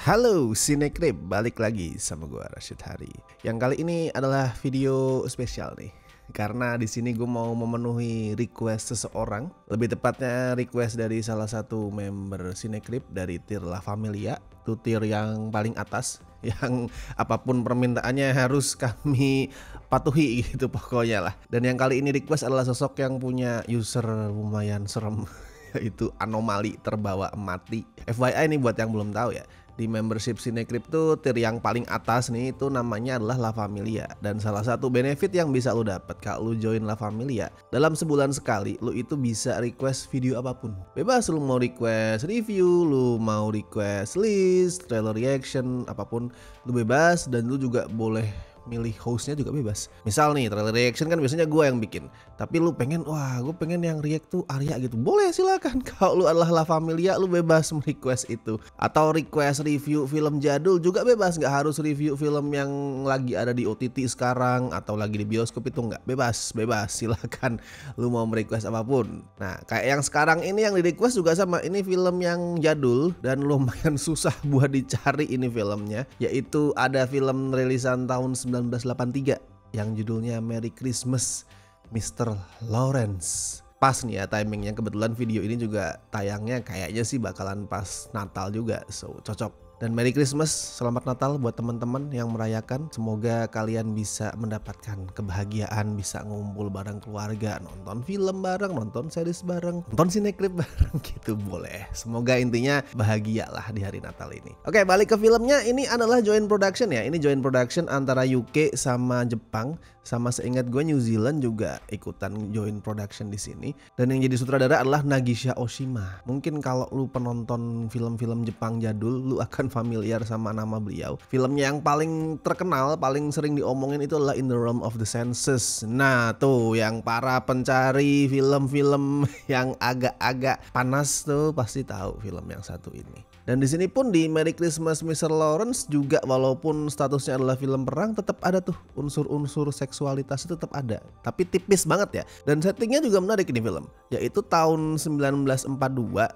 Halo Sinekrip, balik lagi sama gue Rashid Hari. Yang kali ini adalah video spesial nih, karena di sini gue mau memenuhi request seseorang, lebih tepatnya request dari salah satu member Sinekrip dari tier La Familia, itu tier yang paling atas, yang apapun permintaannya harus kami patuhi gitu pokoknya lah. Dan yang kali ini request adalah sosok yang punya user lumayan serem, yaitu Anomali Terbawa Mati. FYI nih buat yang belum tahu ya, di membership Sinekrip tuh tier yang paling atas nih itu namanya adalah La Familia. Dan salah satu benefit yang bisa lu dapat kalau lu join La Familia, dalam sebulan sekali lu itu bisa request video apapun. Bebas, lu mau request review, lu mau request list, trailer reaction, apapun lu bebas. Dan lu juga boleh milih hostnya juga bebas. Misal nih trailer reaction kan biasanya gue yang bikin, tapi lu pengen, wah gue pengen yang react tuh Arya gitu, boleh silakan. Kalau lu adalah La Familia lu bebas request itu. Atau request review film jadul juga bebas, nggak harus review film yang lagi ada di OTT sekarang atau lagi di bioskop, itu nggak, bebas silakan lu mau request apapun. Nah kayak yang sekarang ini yang di request juga sama, ini film yang jadul dan lumayan susah buat dicari ini filmnya, yaitu ada film rilisan tahun 1983 yang judulnya Merry Christmas Mr. Lawrence. Pas nih ya timingnya, kebetulan video ini juga tayangnya kayaknya sih bakalan pas Natal juga, so cocok. Dan Merry Christmas, selamat Natal buat teman-teman yang merayakan. Semoga kalian bisa mendapatkan kebahagiaan, bisa ngumpul bareng keluarga, nonton film bareng, nonton series bareng, nonton Sinekrip bareng gitu boleh. Semoga intinya bahagia lah di hari Natal ini. Oke, balik ke filmnya, ini adalah joint production ya. Ini joint production antara UK sama Jepang. Sama seingat gue New Zealand juga ikutan joint production di sini. Dan yang jadi sutradara adalah Nagisa Oshima. Mungkin kalau lu penonton film-film Jepang jadul, lu akan familiar sama nama beliau. Filmnya yang paling terkenal, paling sering diomongin itu adalah In the Realm of the Senses. Nah tuh yang para pencari film-film yang agak-agak panas tuh pasti tahu film yang satu ini. Dan di sini pun di Merry Christmas Mr. Lawrence juga, walaupun statusnya adalah film perang, tetap ada tuh unsur-unsur seksualitas itu tetap ada, tapi tipis banget ya. Dan settingnya juga menarik ini film, yaitu tahun 1942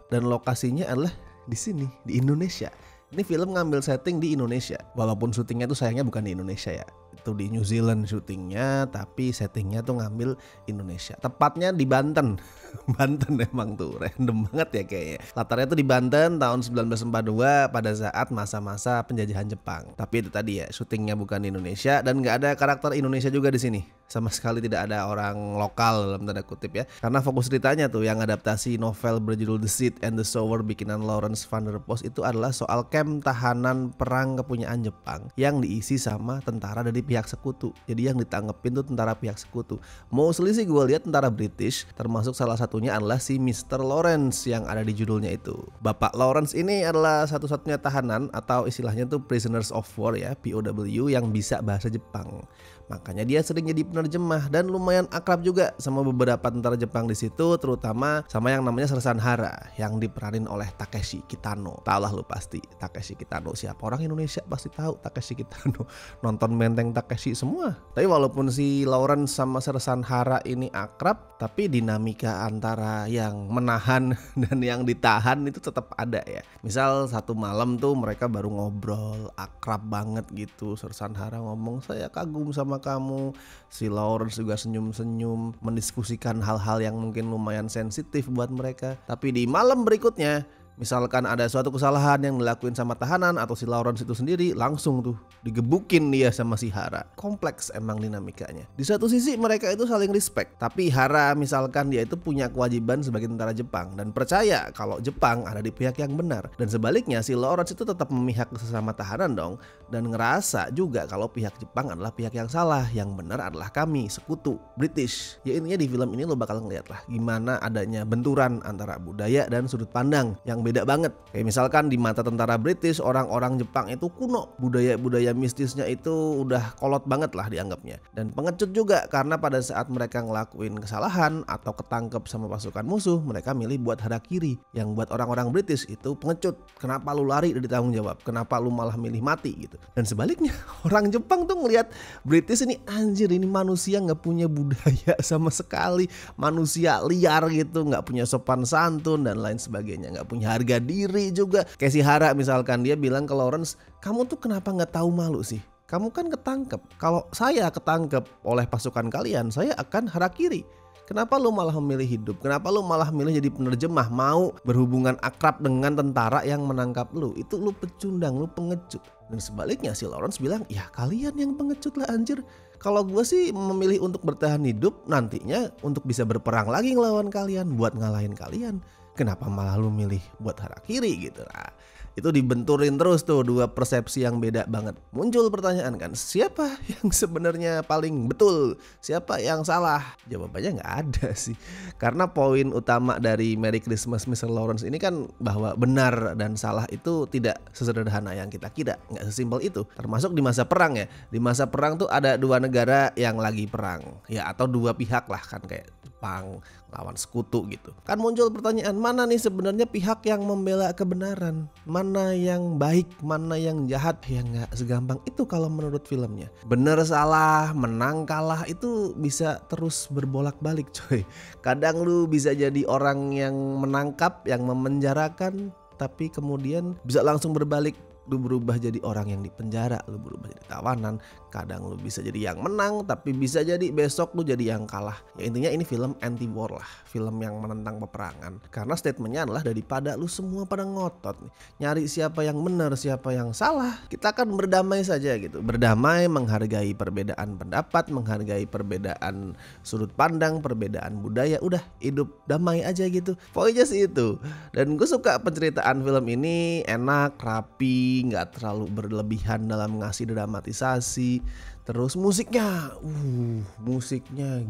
dan lokasinya adalah di sini di Indonesia. Ini film ngambil setting di Indonesia, walaupun syutingnya tuh sayangnya bukan di Indonesia ya, itu di New Zealand syutingnya, tapi settingnya tuh ngambil Indonesia, tepatnya di Banten. Banten emang tuh random banget ya kayaknya. Latarnya tuh di Banten tahun 1942 pada saat masa-masa penjajahan Jepang. Tapi itu tadi ya, syutingnya bukan di Indonesia dan nggak ada karakter Indonesia juga di sini. Sama sekali tidak ada orang lokal dalam tanda kutip ya. Karena fokus ceritanya tuh yang adaptasi novel berjudul The Seed and the Sower bikinan Lawrence van der Post itu adalah soal camp tahanan perang kepunyaan Jepang yang diisi sama tentara dari pihak sekutu. Jadi yang ditanggepin tuh tentara pihak sekutu. Mostly sih gue lihat tentara British, termasuk salah satunya adalah si Mr. Lawrence yang ada di judulnya itu. Bapak Lawrence ini adalah satu-satunya tahanan atau istilahnya tuh prisoners of war ya, POW, yang bisa bahasa Jepang. Makanya dia sering jadi penerjemah dan lumayan akrab juga sama beberapa tentara Jepang di situ, terutama sama yang namanya Sersan Hara yang diperanin oleh Takeshi Kitano. Tahu lah lu pasti Takeshi Kitano siapa, orang Indonesia pasti tahu Takeshi Kitano. Nonton Benteng Takeshi semua. Tapi walaupun si Lawrence sama Sersan Hara ini akrab, tapi dinamika antara yang menahan dan yang ditahan itu tetap ada ya. Misal satu malam tuh mereka baru ngobrol akrab banget gitu. Sersan Hara ngomong, saya kagum sama kamu. Si Lawrence juga senyum-senyum mendiskusikan hal-hal yang mungkin lumayan sensitif buat mereka. Tapi di malam berikutnya, misalkan ada suatu kesalahan yang dilakuin sama tahanan atau si Lawrence itu sendiri, langsung tuh digebukin dia sama si Hara. Kompleks emang dinamikanya. Di satu sisi mereka itu saling respect, tapi Hara misalkan dia itu punya kewajiban sebagai tentara Jepang dan percaya kalau Jepang ada di pihak yang benar. Dan sebaliknya si Lawrence itu tetap memihak sesama tahanan dong, dan ngerasa juga kalau pihak Jepang adalah pihak yang salah, yang benar adalah kami, sekutu British. Ya intinya di film ini lo bakal ngeliat lah gimana adanya benturan antara budaya dan sudut pandang yang beda banget. Kayak misalkan di mata tentara British, orang-orang Jepang itu kuno, budaya-budaya mistisnya itu udah kolot banget lah dianggapnya. Dan pengecut juga karena pada saat mereka ngelakuin kesalahan atau ketangkep sama pasukan musuh, mereka milih buat harakiri. Yang buat orang-orang British itu pengecut. Kenapa lu lari dari tanggung jawab? Kenapa lu malah milih mati gitu? Dan sebaliknya orang Jepang tuh ngelihat British ini, anjir ini manusia nggak punya budaya sama sekali, manusia liar gitu, nggak punya sopan santun dan lain sebagainya, nggak punya harga diri juga. Kayak si Hara misalkan, dia bilang ke Lawrence, kamu tuh kenapa nggak tahu malu sih? Kamu kan ketangkep. Kalau saya ketangkep oleh pasukan kalian, saya akan harakiri. Kenapa lu malah memilih hidup? Kenapa lu malah milih jadi penerjemah? Mau berhubungan akrab dengan tentara yang menangkap lu? Itu lu pecundang, lu pengecut. Dan sebaliknya si Lawrence bilang, ya kalian yang pengecut lah anjir. Kalau gue sih memilih untuk bertahan hidup, nantinya untuk bisa berperang lagi ngelawan kalian, buat ngalahin kalian. Kenapa malah lu milih buat harakiri gitu? Nah, itu dibenturin terus tuh dua persepsi yang beda banget. Muncul pertanyaan kan, siapa yang sebenarnya paling betul? Siapa yang salah? Jawabannya nggak ada sih. Karena poin utama dari Merry Christmas Mr. Lawrence ini kan bahwa benar dan salah itu tidak sesederhana yang kita kira. Nggak sesimpel itu. Termasuk di masa perang ya. Di masa perang tuh ada dua negara yang lagi perang. Ya atau dua pihak lah kan, kayak Jepang lawan sekutu gitu. Kan muncul pertanyaan, mana nih sebenarnya pihak yang membela kebenaran? Mana yang baik, mana yang jahat? Ya nggak segampang itu kalau menurut filmnya. Bener salah, menang kalah itu bisa terus berbolak-balik coy. Kadang lu bisa jadi orang yang menangkap, yang memenjarakan, tapi kemudian bisa langsung berbalik. Lu berubah jadi orang yang dipenjara, lu berubah jadi tawanan. Kadang lu bisa jadi yang menang, tapi bisa jadi besok lu jadi yang kalah. Ya intinya ini film anti-war lah, film yang menentang peperangan. Karena statementnya adalah daripada lu semua pada ngotot nih, nyari siapa yang benar, siapa yang salah, kita akan berdamai saja gitu. Berdamai, menghargai perbedaan pendapat, menghargai perbedaan sudut pandang, perbedaan budaya. Udah hidup damai aja gitu. Pokoknya sih itu. Dan gue suka penceritaan film ini, enak, rapi, nggak terlalu berlebihan dalam ngasih dramatisasi. Terus musiknya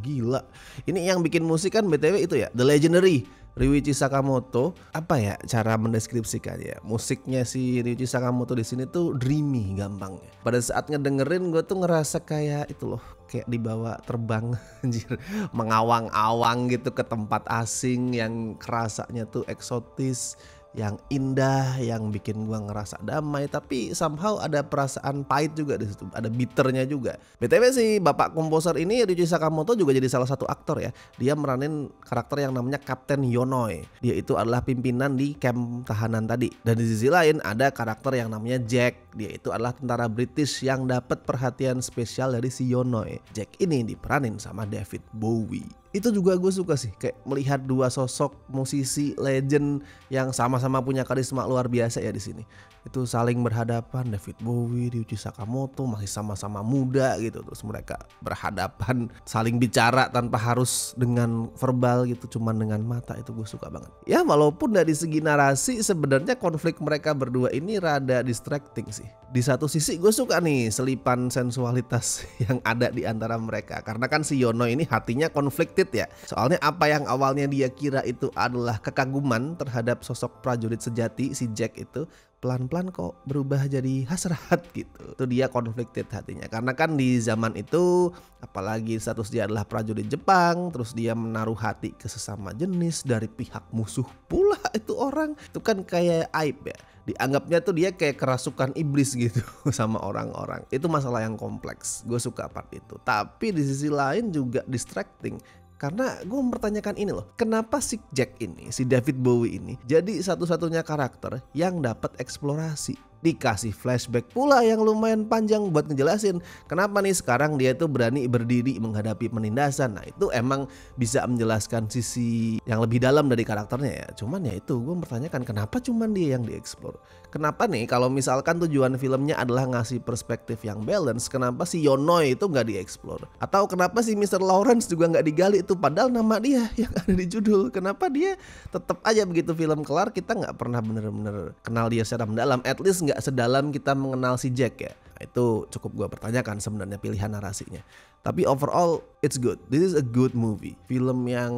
gila. Ini yang bikin musik kan BTW itu ya, The Legendary Ryuichi Sakamoto. Apa ya cara mendeskripsikannya? Musiknya si Ryuichi Sakamoto di sini tuh dreamy gampangnya. Pada saat ngedengerin gue tuh ngerasa kayak itu loh, kayak dibawa terbang anjir, mengawang-awang gitu ke tempat asing yang kerasanya tuh eksotis, yang indah, yang bikin gua ngerasa damai, tapi somehow ada perasaan pahit juga di situ, ada bitternya juga. BTW sih bapak komposer ini Ryuichi Sakamoto juga jadi salah satu aktor ya. Dia meranin karakter yang namanya Kapten Yonoi. Dia itu adalah pimpinan di camp tahanan tadi. Dan di sisi lain ada karakter yang namanya Jack. Dia itu adalah tentara British yang dapat perhatian spesial dari si Yonoi. Jack ini diperanin sama David Bowie. Itu juga gue suka sih, kayak melihat dua sosok musisi legend yang sama-sama punya karisma luar biasa ya di sini. Itu saling berhadapan, David Bowie, Ryuichi Sakamoto masih sama-sama muda gitu, terus mereka berhadapan, saling bicara tanpa harus dengan verbal gitu, cuman dengan mata. Itu gue suka banget. Ya walaupun dari segi narasi sebenarnya konflik mereka berdua ini rada distracting sih. Di satu sisi gue suka nih selipan sensualitas yang ada di antara mereka, karena kan si Yono ini hatinya conflicted ya. Soalnya apa yang awalnya dia kira itu adalah kekaguman terhadap sosok prajurit sejati si Jack itu, pelan-pelan kok berubah jadi hasrat gitu. Itu dia conflicted hatinya, karena kan di zaman itu apalagi status dia adalah prajurit Jepang, terus dia menaruh hati ke sesama jenis dari pihak musuh pula. Itu orang itu kan kayak aib ya, dianggapnya tuh dia kayak kerasukan iblis gitu sama orang-orang. Itu masalah yang kompleks. Gue suka part itu. Tapi di sisi lain juga distracting. Karena gue mempertanyakan ini loh, kenapa si Jack ini, si David Bowie ini jadi satu-satunya karakter yang dapat eksplorasi. Dikasih flashback pula yang lumayan panjang buat ngejelasin kenapa nih sekarang dia tuh berani berdiri menghadapi penindasan. Nah itu emang bisa menjelaskan sisi yang lebih dalam dari karakternya ya. Cuman ya itu gue mempertanyakan kenapa cuman dia yang dieksplor. Kenapa nih kalau misalkan tujuan filmnya adalah ngasih perspektif yang balance, kenapa si Yonoi itu gak dieksplor? Atau kenapa si Mr. Lawrence juga gak digali itu, padahal nama dia yang ada di judul. Kenapa dia tetap aja begitu film kelar kita gak pernah bener-bener kenal dia secara mendalam, at least gak sedalam kita mengenal si Jack ya. Nah, itu cukup gue pertanyakan sebenarnya pilihan narasinya. Tapi overall it's good. This is a good movie. Film yang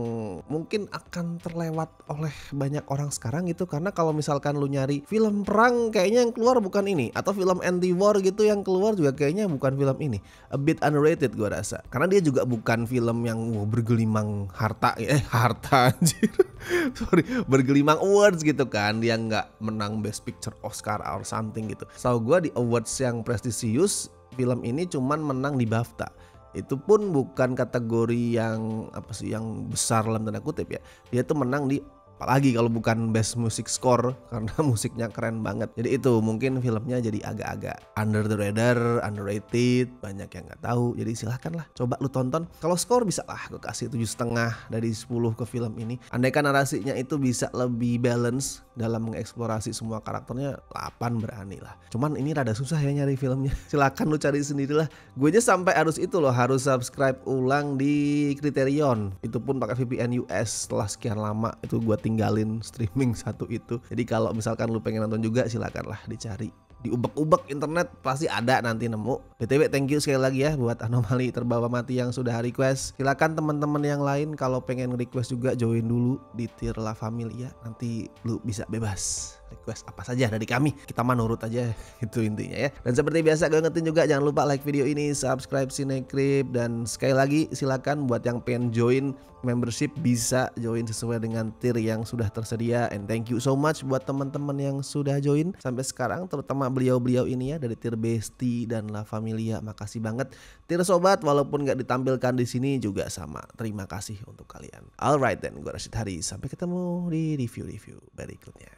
mungkin akan terlewat oleh banyak orang sekarang gitu, karena kalau misalkan lu nyari film perang kayaknya yang keluar bukan ini, atau film anti-war gitu yang keluar juga kayaknya bukan film ini. A bit underrated gue rasa. Karena dia juga bukan film yang bergelimang harta harta anjir. Sorry, bergelimang awards gitu kan. Dia nggak menang Best Picture Oscar or something gitu. So gue di awards yang prestisius, film ini cuman menang di BAFTA. Itu pun bukan kategori yang apa sih, yang besar dalam tanda kutip ya. Dia tuh menang di apalagi kalau bukan best music score karena musiknya keren banget. Jadi itu mungkin filmnya jadi agak-agak under the radar, underrated, banyak yang nggak tahu. Jadi silahkan lah coba lu tonton. Kalau skor bisa lah gue kasih 7,5 dari 10 ke film ini. Andaikan narasinya itu bisa lebih balance dalam mengeksplorasi semua karakternya, 8 berani lah. Cuman ini rada susah ya nyari filmnya. Silahkan lu cari sendirilah. Gue aja sampai harus itu loh, harus subscribe ulang di Criterion. Itu pun pakai VPN US. Setelah sekian lama itu gue tinggalin streaming satu itu. Jadi kalau misalkan lu pengen nonton juga silakanlah dicari. Diubek-ubek internet pasti ada nanti nemu. BTW thank you sekali lagi ya buat Anomali Terbawa Mati yang sudah request. Silakan teman-teman yang lain kalau pengen request juga join dulu di tier La Familia. Nanti lu bisa bebas request apa saja dari kami, kita mah nurut aja, itu intinya ya. Dan seperti biasa gue ngetin juga jangan lupa like video ini, subscribe Cinecrip, dan sekali lagi silakan buat yang pengen join membership bisa join sesuai dengan tier yang sudah tersedia. And thank you so much buat teman-teman yang sudah join sampai sekarang, terutama beliau-beliau ini ya dari tier Besti dan La Familia. Makasih banget. Tier sobat walaupun nggak ditampilkan di sini juga sama, terima kasih untuk kalian. Alright then, gue Rashid Hari, sampai ketemu di review-review berikutnya.